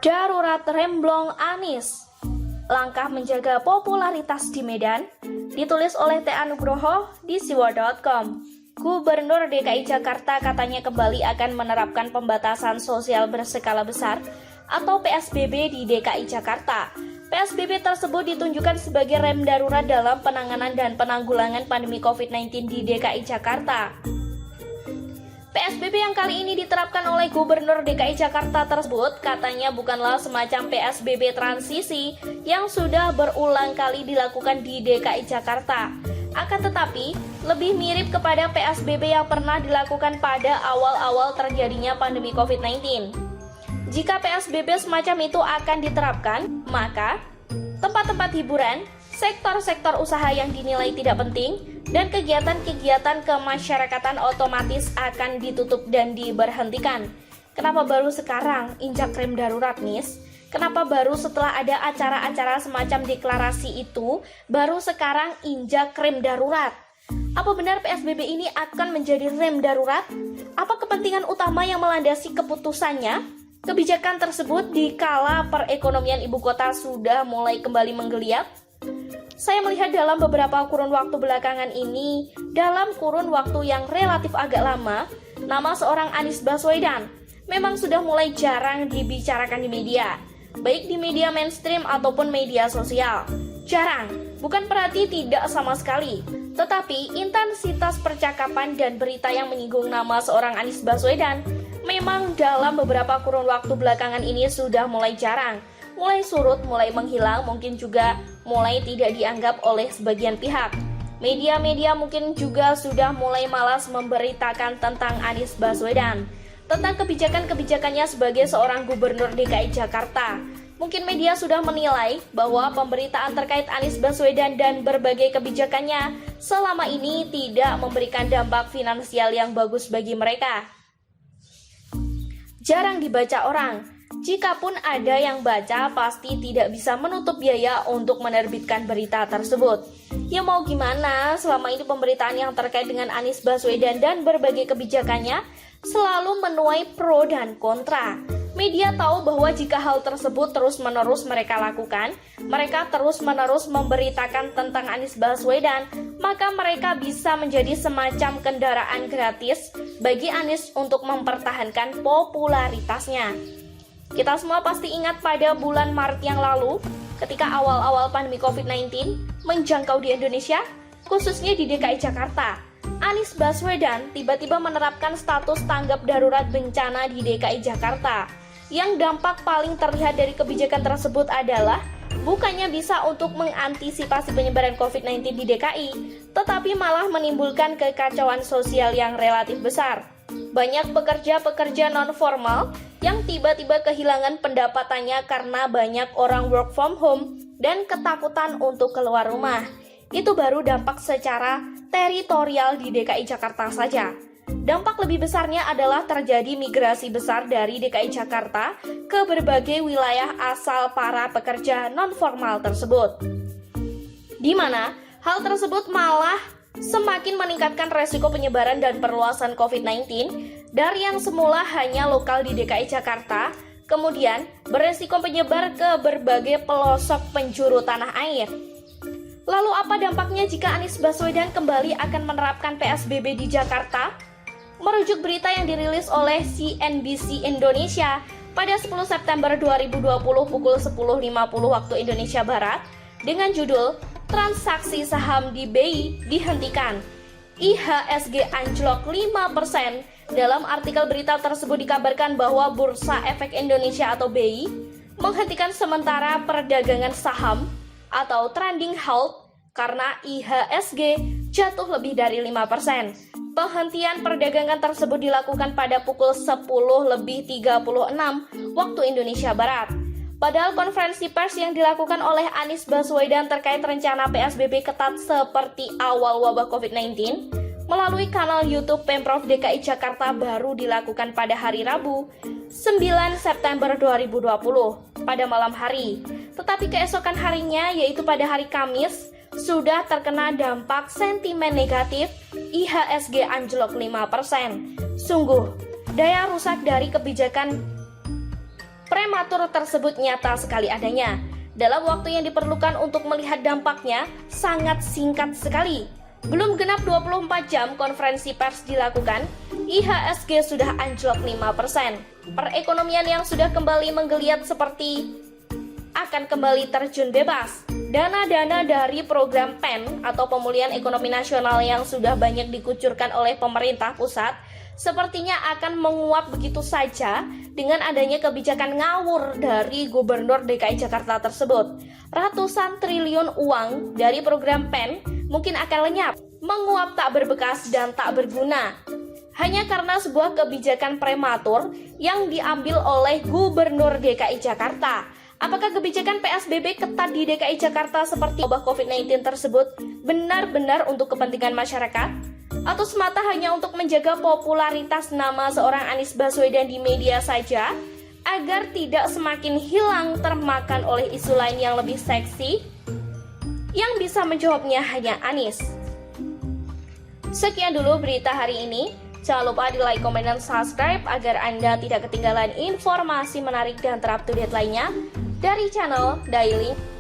Darurat remblong Anies, langkah menjaga popularitas di Medan, ditulis oleh T. Nugroho di siwa.com. Gubernur DKI Jakarta katanya kembali akan menerapkan pembatasan sosial berskala besar atau PSBB di DKI Jakarta. PSBB tersebut ditunjukkan sebagai rem darurat dalam penanganan dan penanggulangan pandemi COVID-19 di DKI Jakarta. PSBB yang kali ini diterapkan oleh Gubernur DKI Jakarta tersebut katanya bukanlah semacam PSBB transisi yang sudah berulang kali dilakukan di DKI Jakarta. Akan tetapi, lebih mirip kepada PSBB yang pernah dilakukan pada awal-awal terjadinya pandemi COVID-19. Jika PSBB semacam itu akan diterapkan, maka tempat-tempat hiburan, sektor-sektor usaha yang dinilai tidak penting, dan kegiatan-kegiatan kemasyarakatan otomatis akan ditutup dan diberhentikan. Kenapa baru sekarang injak rem darurat, Nis? Kenapa baru setelah ada acara-acara semacam deklarasi itu, baru sekarang injak rem darurat? Apa benar PSBB ini akan menjadi rem darurat? Apa kepentingan utama yang melandasi keputusannya? Kebijakan tersebut di kala perekonomian ibu kota sudah mulai kembali menggeliat? Saya melihat dalam beberapa kurun waktu belakangan ini, dalam kurun waktu yang relatif agak lama, nama seorang Anies Baswedan memang sudah mulai jarang dibicarakan di media, baik di media mainstream ataupun media sosial. Jarang, bukan berarti tidak sama sekali, tetapi intensitas percakapan dan berita yang menyinggung nama seorang Anies Baswedan memang dalam beberapa kurun waktu belakangan ini sudah mulai jarang, mulai surut, mulai menghilang, mungkin juga mulai tidak dianggap oleh sebagian pihak. Media-media mungkin juga sudah mulai malas memberitakan tentang Anies Baswedan, tentang kebijakan-kebijakannya sebagai seorang gubernur DKI Jakarta. Mungkin media sudah menilai bahwa pemberitaan terkait Anies Baswedan dan berbagai kebijakannya selama ini tidak memberikan dampak finansial yang bagus bagi mereka. Jarang dibaca orang. Jikapun ada yang baca, pasti tidak bisa menutup biaya untuk menerbitkan berita tersebut. Ya mau gimana, selama ini pemberitaan yang terkait dengan Anies Baswedan dan berbagai kebijakannya selalu menuai pro dan kontra. Media tahu bahwa jika hal tersebut terus-menerus mereka lakukan, mereka terus-menerus memberitakan tentang Anies Baswedan, maka mereka bisa menjadi semacam kendaraan gratis bagi Anies untuk mempertahankan popularitasnya. Kita semua pasti ingat pada bulan Maret yang lalu, ketika awal-awal pandemi COVID-19 menjangkau di Indonesia, khususnya di DKI Jakarta. Anies Baswedan tiba-tiba menerapkan status tanggap darurat bencana di DKI Jakarta. Yang dampak paling terlihat dari kebijakan tersebut adalah bukannya bisa untuk mengantisipasi penyebaran COVID-19 di DKI, tetapi malah menimbulkan kekacauan sosial yang relatif besar. Banyak pekerja-pekerja non-formal yang tiba-tiba kehilangan pendapatannya karena banyak orang work from home dan ketakutan untuk keluar rumah. Itu baru dampak secara teritorial di DKI Jakarta saja. Dampak lebih besarnya adalah terjadi migrasi besar dari DKI Jakarta ke berbagai wilayah asal para pekerja non-formal tersebut. Di mana hal tersebut malah semakin meningkatkan resiko penyebaran dan perluasan COVID-19 dari yang semula hanya lokal di DKI Jakarta, kemudian beresiko penyebar ke berbagai pelosok penjuru tanah air. Lalu apa dampaknya jika Anies Baswedan kembali akan menerapkan PSBB di Jakarta? Merujuk berita yang dirilis oleh CNBC Indonesia pada 10 September 2020 pukul 10.50 waktu Indonesia Barat dengan judul Transaksi saham di BI dihentikan, IHSG anjlok 5%. Dalam artikel berita tersebut dikabarkan bahwa Bursa Efek Indonesia atau BI menghentikan sementara perdagangan saham atau trading halt karena IHSG jatuh lebih dari 5%. Penghentian perdagangan tersebut dilakukan pada pukul 10.36 waktu Indonesia Barat. Padahal konferensi pers yang dilakukan oleh Anies Baswedan terkait rencana PSBB ketat seperti awal wabah COVID-19 melalui kanal YouTube Pemprov DKI Jakarta baru dilakukan pada hari Rabu, 9 September 2020 pada malam hari. Tetapi keesokan harinya, yaitu pada hari Kamis, sudah terkena dampak sentimen negatif, IHSG anjlok 5%. Sungguh, daya rusak dari kebijakan prematur tersebut nyata sekali adanya. Dalam waktu yang diperlukan untuk melihat dampaknya sangat singkat sekali. Belum genap 24 jam konferensi pers dilakukan, IHSG sudah anjlok 5%. Perekonomian yang sudah kembali menggeliat seperti akan kembali terjun bebas. Dana-dana dari program PEN atau Pemulihan Ekonomi Nasional yang sudah banyak dikucurkan oleh pemerintah pusat sepertinya akan menguap begitu saja dengan adanya kebijakan ngawur dari Gubernur DKI Jakarta tersebut. Ratusan triliun uang dari program PEN mungkin akan lenyap, menguap tak berbekas dan tak berguna. Hanya karena sebuah kebijakan prematur yang diambil oleh Gubernur DKI Jakarta. Apakah kebijakan PSBB ketat di DKI Jakarta seperti wabah COVID-19 tersebut benar-benar untuk kepentingan masyarakat? Atau semata hanya untuk menjaga popularitas nama seorang Anies Baswedan di media saja, agar tidak semakin hilang termakan oleh isu lain yang lebih seksi? Yang bisa menjawabnya hanya Anies. Sekian dulu berita hari ini. Jangan lupa di like, komen, dan subscribe agar Anda tidak ketinggalan informasi menarik dan terupdate lainnya dari channel Daily